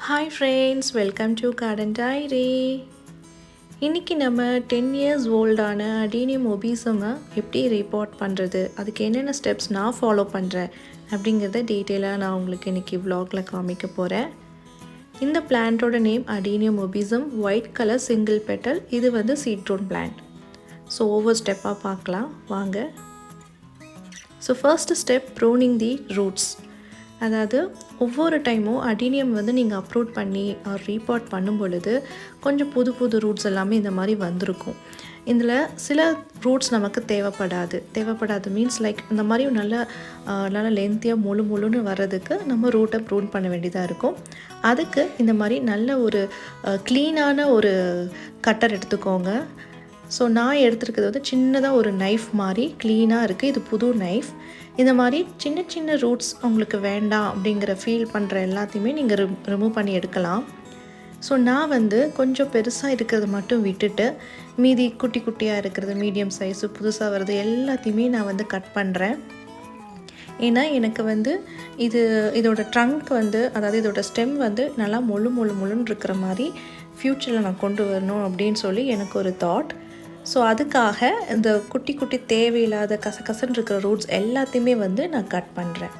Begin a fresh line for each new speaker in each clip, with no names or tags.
Hi friends, welcome to garden diary. இன்றைக்கி நம்ம 10 years ஓல்டான adenium ஒபிசமை எப்படி ரிப்போர்ட் பண்ணுறது, அதுக்கு என்னென்ன ஸ்டெப்ஸ் நான் ஃபாலோ பண்ணுறேன் அப்படிங்கிறத டீட்டெயிலாக நான் உங்களுக்கு இன்றைக்கி vlogல காமிக்க போகிறேன். இந்த பிளான்ட்டோட name adenium obesum, white colour single petal. இது வந்து சீட்ரோன் பிளான்ட். ஸோ ஒவ்வொரு ஸ்டெப்பாக பார்க்கலாம் வாங்க. So first step pruning the roots. அதாவது ஒவ்வொரு டைமும் அடீனியம் வந்து நீங்கள் அப்ரூட் பண்ணி ரீபாட் பண்ணும் பொழுது கொஞ்சம் புது புது ரூட்ஸ் எல்லாமே இந்த மாதிரி வந்திருக்கும். இதில் சில ரூட்ஸ் நமக்கு தேவைப்படாது மீன்ஸ் லைக் இந்த மாதிரி நல்ல லென்த்தியாக முழுன்னு வர்றதுக்கு நம்ம ரூட்டை ப்ரூன் பண்ண வேண்டியதாக இருக்கும். அதுக்கு இந்த மாதிரி நல்ல ஒரு க்ளீனான ஒரு கட்டர் எடுத்துக்கோங்க. ஸோ நான் எடுத்துருக்கிறது வந்து சின்னதாக ஒரு நைஃப் மாதிரி க்ளீனாக இருக்குது. இது புது நைஃப். இந்த மாதிரி சின்ன சின்ன ரூட்ஸ் உங்களுக்கு வேண்டாம் அப்படிங்கிற ஃபீல் பண்ணுற எல்லாத்தையுமே நீங்கள் ரிமூவ் பண்ணி எடுக்கலாம். ஸோ நான் வந்து கொஞ்சம் பெருசாக இருக்கிறது மட்டும் விட்டுட்டு மீதி குட்டி குட்டியாக இருக்கிறது, மீடியம் சைஸு, புதுசாக வர்றது எல்லாத்தையுமே நான் வந்து கட் பண்ணுறேன். ஏன்னா எனக்கு வந்து இதோட ட்ரங்க் வந்து, அதாவது இதோட ஸ்டெம் வந்து நல்லா முள்ளுன்னு இருக்கிற மாதிரி ஃப்யூச்சரில் நான் கொண்டு வரணும் அப்படின்னு சொல்லி எனக்கு ஒரு தாட். ஸோ அதுக்காக இந்த குட்டி குட்டி தேவையில்லாத கசகசன்னு இருக்கிற ரூட்ஸ் எல்லாத்தையுமே வந்து நான் கட் பண்ணுறேன்.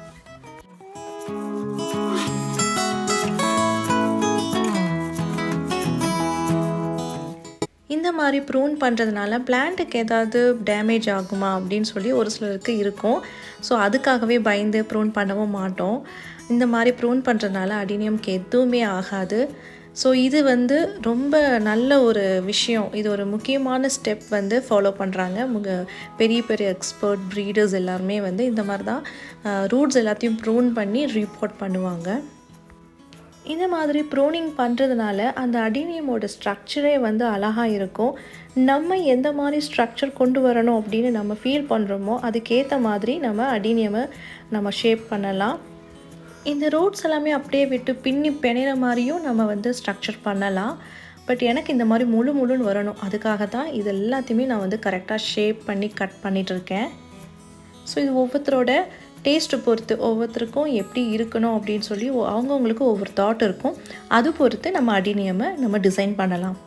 இந்த மாதிரி ப்ரூன் பண்ணுறதுனால பிளான்ட்டுக்கு ஏதாவது டேமேஜ் ஆகுமா அப்படின்னு சொல்லி ஒரு சிலருக்கு இருக்கும். ஸோ அதுக்காகவே பயந்து ப்ரூன் பண்ணவும் மாட்டோம். இந்த மாதிரி ப்ரூன் பண்ணுறதுனால அடீனியம்க்கு எதுவுமே ஆகாது. ஸோ இது வந்து ரொம்ப நல்ல ஒரு விஷயம். இது ஒரு முக்கியமான ஸ்டெப் வந்து ஃபாலோ பண்ணுறாங்க பெரிய பெரிய எக்ஸ்பர்ட் ப்ரீடர்ஸ் எல்லாருமே வந்து இந்த மாதிரி தான் ரூட்ஸ் எல்லாத்தையும் ப்ரூன் பண்ணி ரீபோர்ட் பண்ணுவாங்க. இந்த மாதிரி ப்ரூனிங் பண்ணுறதுனால அந்த அடீனியமோட ஸ்ட்ரக்சரே வந்து அழகாக இருக்கும். நம்ம எந்த மாதிரி ஸ்ட்ரக்சர் கொண்டு வரணும் அப்படின்னு நம்ம ஃபீல் பண்ணுறோமோ அதுக்கேற்ற மாதிரி நம்ம அடீனியமை நம்ம ஷேப் பண்ணலாம். இந்த ரூட்ஸ் எல்லாமே அப்படியே விட்டு பின்னி பிணையிற மாதிரியும் நம்ம வந்து ஸ்ட்ரக்சர் பண்ணலாம். பட் எனக்கு இந்த மாதிரி முழுன்னு வரணும். அதுக்காக தான் இது எல்லாத்தையுமே நான் வந்து கரெக்டாக ஷேப் பண்ணி கட் பண்ணிகிட்ருக்கேன். ஸோ இது ஒவ்வொருத்தரோட டேஸ்ட்டு பொறுத்து, ஒவ்வொருத்தருக்கும் எப்படி இருக்கணும் அப்படின்னு சொல்லி அவங்கவுங்களுக்கு ஒவ்வொரு தாட் இருக்கும். அது பொறுத்து நம்ம அடீனியமை நம்ம டிசைன் பண்ணலாம்.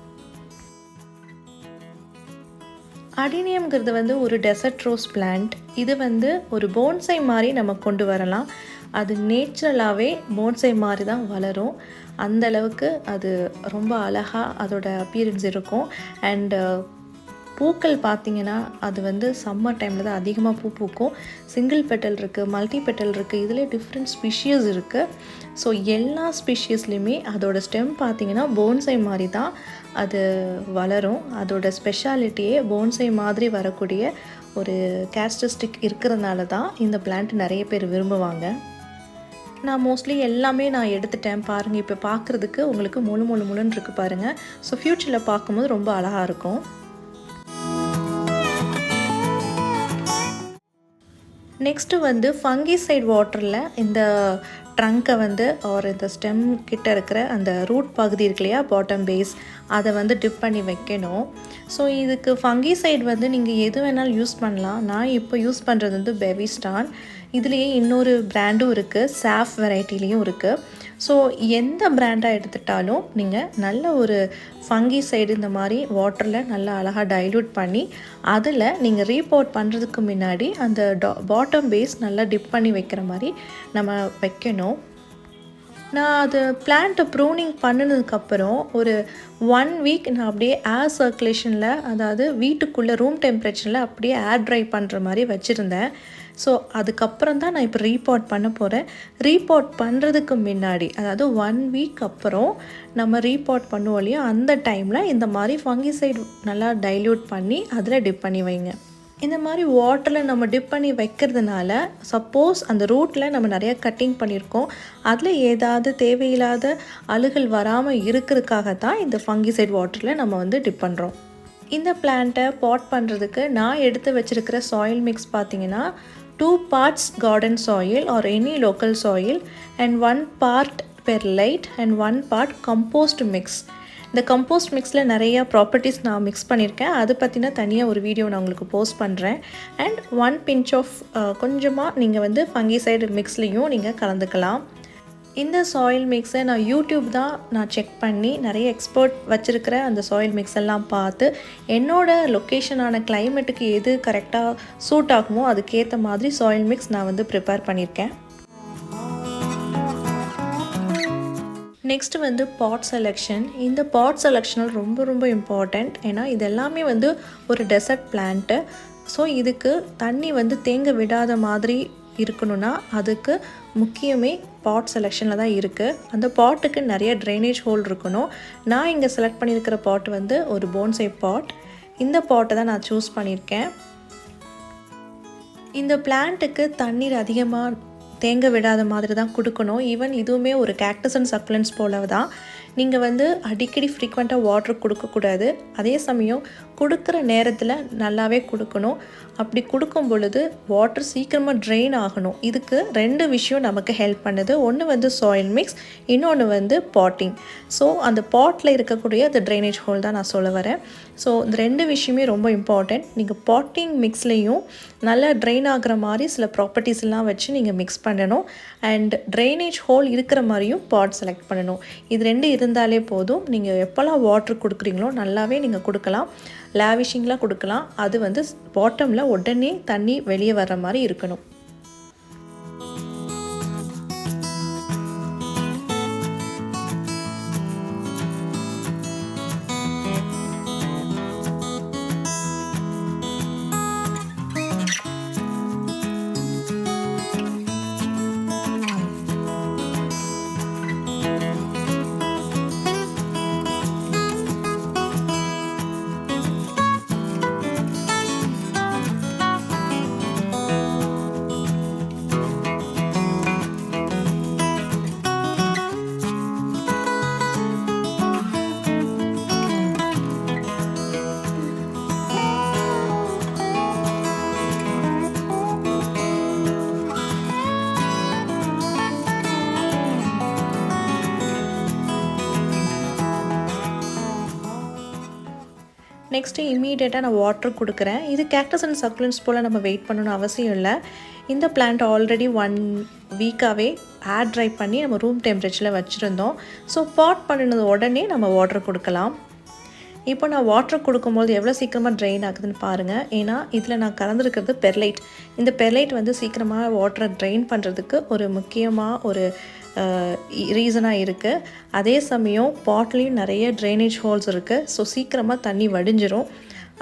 அடீனியம்ங்கிறது வந்து ஒரு டெசர்ட் ரோஸ் பிளான்ட். இது வந்து ஒரு போன்சை மாதிரி நம்ம கொண்டு வரலாம். அது நேச்சுரலாகவே போன்சை மாதிரி தான் வளரும். அந்தளவுக்கு அது ரொம்ப அழகாக அதோட அப்பியரன்ஸ் இருக்கும். அண்டு பூக்கள் பார்த்திங்கன்னா அது வந்து சம்மர் டைமில் தான் அதிகமாக பூக்கும். சிங்கிள் பெட்டல் இருக்குது, மல்டி பெட்டல் இருக்குது, இதில் டிஃப்ரெண்ட் ஸ்பீஷியஸ் இருக்குது. ஸோ எல்லா ஸ்பீஷியஸ்லேயுமே அதோட ஸ்டெம் பார்த்திங்கன்னா போன்சை மாதிரி தான் அது வளரும். அதோட ஸ்பெஷாலிட்டியே போன்சை மாதிரி வரக்கூடிய ஒரு கேரக்டரிஸ்டிக் இருக்கிறதுனால தான் இந்த பிளான்ட் நிறைய பேர் விரும்புவாங்க. நான் மோஸ்ட்லி எல்லாமே நான் எடுத்துட்டேன் பாருங்கள். இப்போ பார்க்குறதுக்கு உங்களுக்கு முழுன்னு இருக்குது பாருங்கள். ஸோ ஃப்யூச்சரில் பார்க்கும்போது ரொம்ப அழகாக இருக்கும். நெக்ஸ்ட்டு வந்து ஃபங்கிசைட் வாட்டரில் இந்த ட்ரங்கை வந்து இந்த ஸ்டெம் கிட்ட இருக்கிற அந்த ரூட் பகுதி இருக்கு இல்லையா, பாட்டம் பேஸ், அதை வந்து டிப் பண்ணி வைக்கணும். ஸோ இதுக்கு ஃபங்கிசைட் வந்து நீங்கள் எது வேணாலும் யூஸ் பண்ணலாம். நான் இப்போ யூஸ் பண்ணுறது வந்து பெவிஸ்டான். இதுலேயே இன்னொரு பிராண்டும் இருக்குது, சாஃப் வெரைட்டிலையும் இருக்குது. ஸோ எந்த பிராண்டாக எடுத்துட்டாலும் நீங்கள் நல்ல ஒரு ஃபங்கிசைடு இந்த மாதிரி வாட்டரில் நல்லா அழகாக டைல்யூட் பண்ணி அதில் நீங்கள் ரீபோர்ட் பண்ணுறதுக்கு முன்னாடி அந்த பாட்டம் பேஸ் நல்லா டிப் பண்ணி வைக்கிற மாதிரி நம்ம வைக்கணும். நான் அது பிளான்ட்டை ப்ரூனிங் பண்ணினதுக்கப்புறம் ஒரு 1 வீக் நான் அப்படியே ஏர் சர்க்குலேஷனில், அதாவது வீட்டுக்குள்ளே ரூம் டெம்பரேச்சரில் அப்படியே ஏர் ட்ரை பண்ணுற மாதிரி வச்சுருந்தேன். ஸோ அதுக்கப்புறம் தான் நான் இப்போ ரீபாட் பண்ண போகிறேன். ரீபாட் பண்ணுறதுக்கு முன்னாடி, அதாவது 1 வீக் அப்புறம் நம்ம ரீபாட் பண்ணுவோம் இல்லையா, அந்த டைமில் இந்த மாதிரி ஃபங்கிசைட் நல்லா டைல்யூட் பண்ணி அதில் டிப் பண்ணி வைங்க. இந்த மாதிரி வாட்டரில் நம்ம டிப் பண்ணி வைக்கிறதுனால சப்போஸ் அந்த ரூட்டில் நம்ம நிறையா கட்டிங் பண்ணியிருக்கோம், அதில் ஏதாவது தேவையில்லாத அழுகல் வராமல் இருக்கிறதுக்காக தான் இந்த ஃபங்கிசைட் வாட்டரில் நம்ம வந்து டிப் பண்ணுறோம். இந்த பிளான்ட்டை பாட் பண்ணுறதுக்கு நான் எடுத்து வச்சுருக்கிற சாயில் மிக்ஸ் பார்த்திங்கன்னா 2 parts garden soil or any local soil and 1 part perlite and 1 part compost mix. இந்த கம்போஸ்ட் மிக்ஸில் நிறையா ப்ராப்பர்ட்டிஸ் நான் மிக்ஸ் பண்ணியிருக்கேன். அது பற்றின தனியாக ஒரு வீடியோ நான் உங்களுக்கு போஸ்ட் பண்ணுறேன். அண்ட் 1 pinch ஆஃப் கொஞ்சமாக நீங்கள் வந்து ஃபங்கிசைடு மிக்ஸ்லேயும் நீங்கள் கலந்துக்கலாம். இந்த சாயில் மிக்ஸை நான் யூடியூப் தான் நான் செக் பண்ணி நிறைய எக்ஸ்பர்ட் வச்சுருக்கிற அந்த சாயில் மிக்ஸ் எல்லாம் பார்த்து என்னோடய லொக்கேஷனான கிளைமேட்டுக்கு எது கரெக்டாக சூட் ஆகுமோ அதுக்கேற்ற மாதிரி சாயில் மிக்ஸ் நான் வந்து ப்ரிப்பேர் பண்ணியிருக்கேன். நெக்ஸ்ட்டு வந்து பாட் செலெக்ஷன். இந்த பாட் செலெக்ஷனல் ரொம்ப ரொம்ப இம்பார்ட்டண்ட். ஏன்னா இது எல்லாமே வந்து ஒரு டெசர்ட் பிளான்ட்டு. ஸோ இதுக்கு தண்ணி வந்து தேங்க விடாத மாதிரி இருக்கணும்னா அதுக்கு முக்கியமே பாட் செலெக்ஷனில் தான் இருக்குது. அந்த பாட்டுக்கு நிறைய ட்ரைனேஜ் ஹோல் இருக்கணும். நான் இங்கே செலக்ட் பண்ணியிருக்கிற பாட் வந்து ஒரு போன்சை பாட். இந்த பாட்டை தான் நான் சூஸ் பண்ணியிருக்கேன். இந்த பிளான்ட்டுக்கு தண்ணீர் அதிகமாக தேங்க விடாத மாதிரி தான் கொடுக்கணும். ஈவன் இதுவுமே ஒரு கேக்டஸ் அண்ட் சக்குலன்ஸ் போல தான். நீங்கள் வந்து அடிக்கடி ஃப்ரீக்வெண்ட்டாக வாட்டர் கொடுக்கக்கூடாது. அதே சமயம் கொடுக்குற நேரத்தில் நல்லாவே கொடுக்கணும். அப்படி கொடுக்கும் பொழுது வாட்டர் சீக்கிரமாக ட்ரெயின் ஆகணும். இதுக்கு 2 விஷயம் நமக்கு ஹெல்ப் பண்ணுது. ஒன்று வந்து சாயில் மிக்ஸ், இன்னொன்று வந்து பாட்டிங். ஸோ அந்த பாட்டில் இருக்கக்கூடிய அந்த ட்ரைனேஜ் ஹோல் தான் நான் சொல்ல வரேன். ஸோ இந்த 2 விஷயமே ரொம்ப இம்பார்ட்டண்ட். நீங்கள் பாட்டிங் மிக்ஸ்லேயும் நல்லா ட்ரெயின் ஆகிற மாதிரி சில ப்ராப்பர்ட்டிஸ்லாம் வச்சு நீங்கள் மிக்ஸ் பண்ணணும். அண்ட் ட்ரைனேஜ் ஹோல் இருக்கிற மாதிரியும் பாட் செலக்ட் பண்ணணும். இது 2 இருந்தாலே போதும். நீங்கள் எப்போல்லாம் வாட்டர் கொடுக்குறீங்களோ நல்லாவே நீங்கள் கொடுக்கலாம். லாவிஷிங்லாம் கொடுக்கலாம். அது வந்து பாட்டமில் உடனே தண்ணி வெளியே வர்ற மாதிரி இருக்கணும். நெக்ஸ்ட்டு இம்மீடியட்டாக நான் வாட்டர் கொடுக்குறேன். இது கேக்டஸ் அண்ட் சக்குலன்ஸ் போல் நம்ம வெயிட் பண்ணணும்னு அவசியம் இல்லை. இந்த பிளான்ட் ஆல்ரெடி 1 வீக்காகவே ஏர் ட்ரை பண்ணி நம்ம ரூம் டெம்பரேச்சரில் வச்சுருந்தோம். ஸோ பாட் பண்ணினது உடனே நம்ம வாட்டர் கொடுக்கலாம். இப்போ நான் வாட்டர் கொடுக்கும்போது எவ்வளோ சீக்கிரமாக ட்ரெயின் ஆகுதுன்னு பாருங்கள். ஏன்னா இதில் நான் கலந்துருக்கிறது பெர்லைட். இந்த பெர்லைட் வந்து சீக்கிரமாக வாட்டரை ட்ரெயின் பண்ணுறதுக்கு ஒரு முக்கியமாக ஒரு ரீசனாக இருக்குது. அதே சமயம் பாட்லேயும் நிறைய ட்ரைனேஜ் ஹோல்ஸ் இருக்குது. ஸோ சீக்கிரமாக தண்ணி வடிஞ்சிரும்.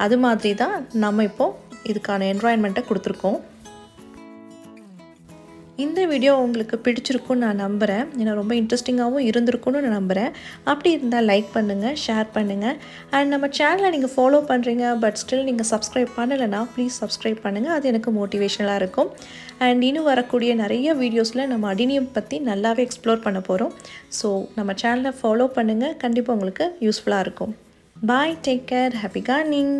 அது மாதிரி தான் நம்ம இப்போது இதுக்கான என்வாயன்மெண்ட்டை கொடுத்துருக்கோம். இந்த வீடியோ உங்களுக்கு பிடிச்சிருக்குன்னு நான் நம்புகிறேன். ஏன்னா ரொம்ப இன்ட்ரெஸ்டிங்காகவும் இருந்திருக்குன்னு நான் நம்புகிறேன். அப்படி இருந்தால் லைக் பண்ணுங்கள், ஷேர் பண்ணுங்கள். அண்ட் நம்ம சேனலை நீங்கள் ஃபாலோ பண்ணுறீங்க பட் ஸ்டில் நீங்கள் சப்ஸ்கிரைப் பண்ணலைன்னா ப்ளீஸ் சப்ஸ்கிரைப் பண்ணுங்கள். அது எனக்கு மோட்டிவேஷனலாக இருக்கும். அண்ட் இன்னும் வரக்கூடிய நிறைய வீடியோஸில் நம்ம அடினியம் பற்றி நல்லாவே எக்ஸ்ப்ளோர் பண்ண போகிறோம். ஸோ நம்ம சேனலை ஃபாலோ பண்ணுங்கள். கண்டிப்பாக உங்களுக்கு யூஸ்ஃபுல்லாக இருக்கும். பாய், டேக் கேர், ஹாப்பி கார்டனிங்.